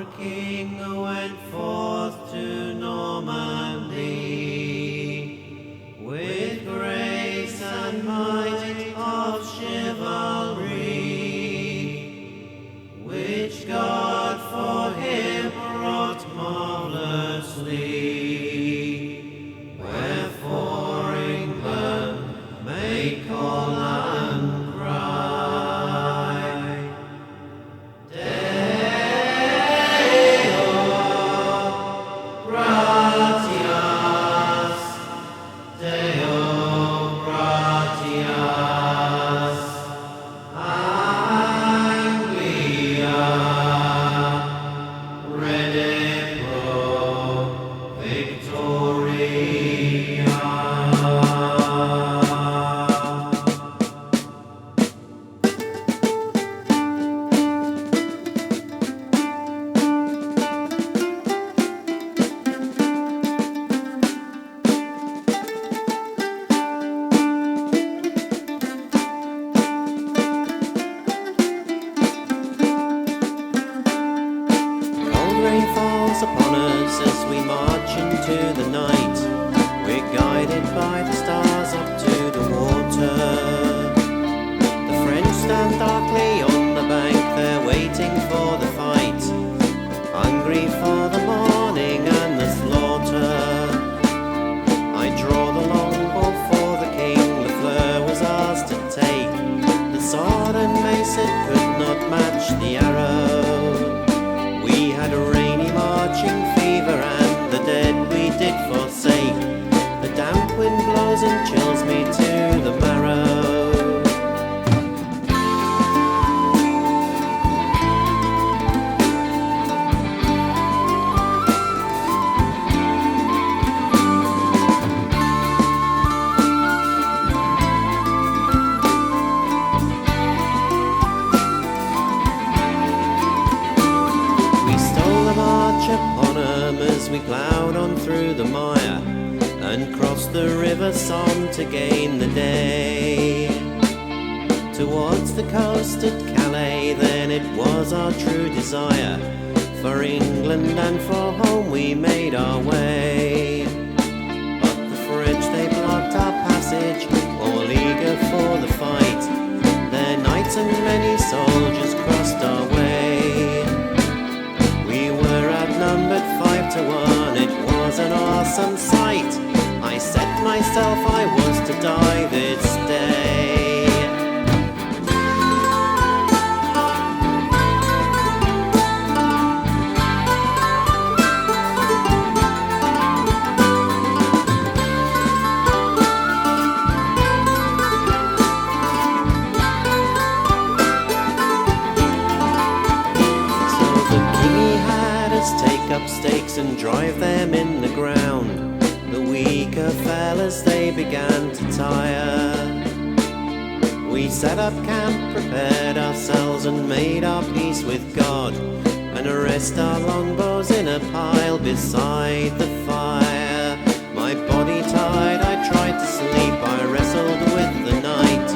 Our King went forth to Normandy with grace and might of chivalry, which God for him wrought marvelously. Wherefore England may call and cry, Deo gratias, Deo gratias, Anglia rede pro victoria. Rain falls upon us as we march into the night. We're guided by the stars up to the water. The French stand darkly on the bank, they're waiting for the fight, hungry for the morning and the slaughter. I draw the longbow for the king, the fleur was ours to take. The sword and mace, it could not match the arrow. We had a rainy marching fever, and the dead we did forsake. The damp wind blows and chills me to the marrow. Upon 'em as we ploughed on through the mire and crossed the river Somme to gain the day. Towards the coast at Calais, then it was our true desire. For England and for home we made our way. But the French, they blocked our passage, all eager for the fight. Their knights and many soldiers crossed our way. Outnumbered 5 to 1, it was an awesome sight. I set myself I was to die this day. Take up stakes and drive them in the ground. The weaker fellas, they began to tire. We set up camp, prepared ourselves and made our peace with God, and rest our longbows in a pile beside the fire. My body tired, I tried to sleep, I wrestled with the night,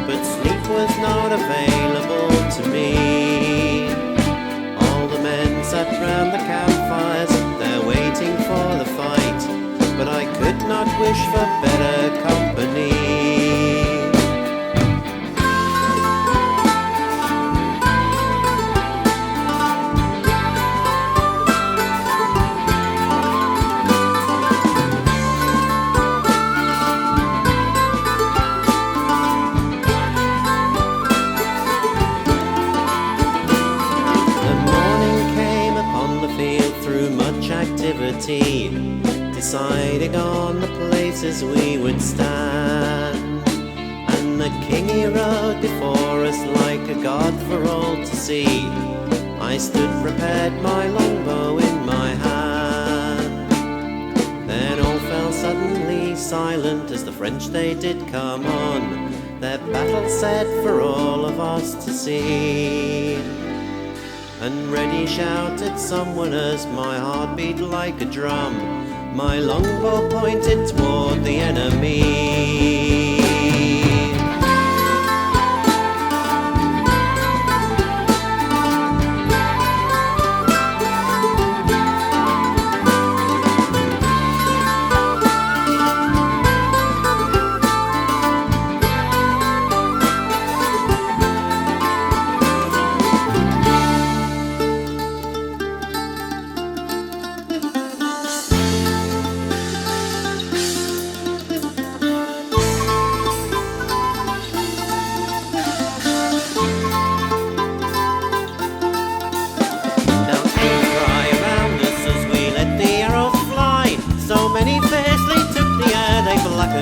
but sleep was not available to me. Sat round the campfires, they're waiting for the fight, but I could not wish for better company. Deciding on the places we would stand, and the king he rode before us like a god for all to see. I stood prepared, my longbow in my hand. Then all fell suddenly silent as the French they did come on, their battle set for all of us to see. And ready shouted someone as my heart beat like a drum. My longbow pointed toward the enemy.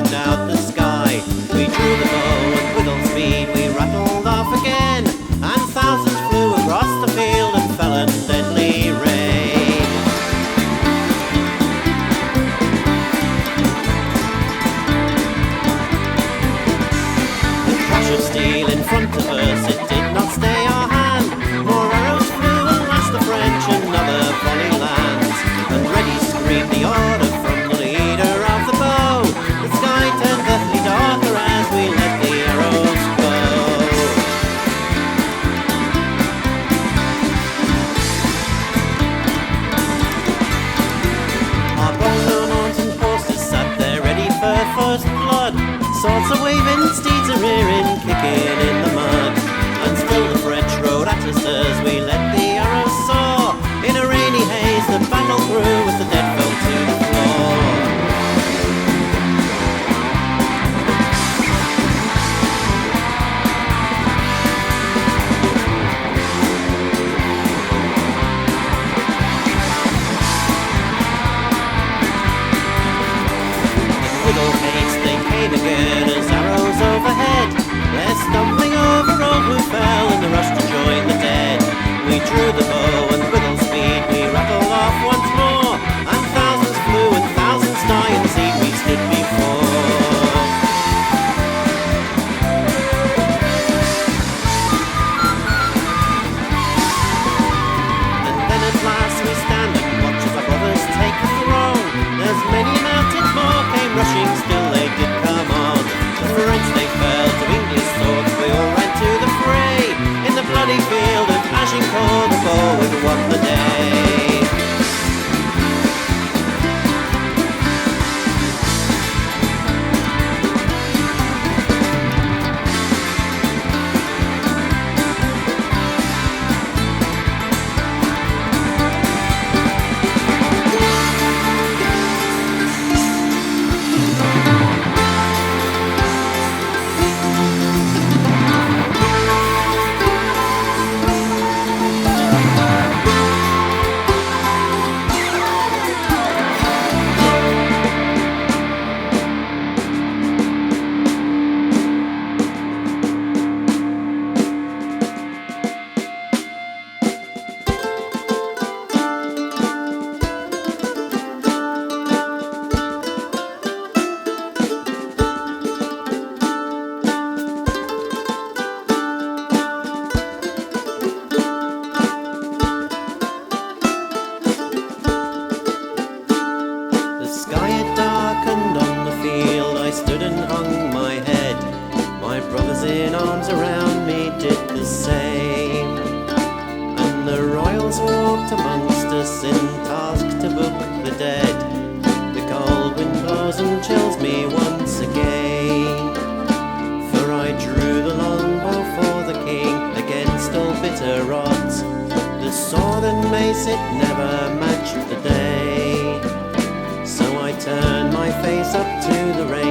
swept out the sky. We drew the bow and with all speed we rattled off again, and thousands flew across the field and fell in deadly rain. The crash of steel in front of us, it did not stay our hand. More arrows flew and lashed the French another volley lands, and ready screamed the order from the leader of the bow. The sky turned deathly darker as we let the arrows go. Our well-known mountain posters sat there ready for first blood. Swords are waving, steeds are rearing, kicking in the mud, and still the French rode at us as we let the arrows soar. In a rainy haze the battle grew as the dead fell to the floor. With all haste they came again as arrows overhead. They're stumbling over all who fell in the rush to join the dead. We drew the bow and with all speed we rattled off once more, and thousands flew and thousands died in the seat we stood before. And then at last we stand and watch as our brothers take the throne. As many mounted more came rushing, still they did come on. The French they fell to English swords, we all ran to the fray. In the bloody field of Agincourt the bow had won the day. The sky had darkened on the field, I stood and hung my head. My brothers in arms around me did the same, and the royals walked amongst us in task to book the dead. The cold wind blows and chills me once again, for I drew the longbow for the king against all bitter odds. The sword and mace, it never matched the day, so I turned my face up to the rain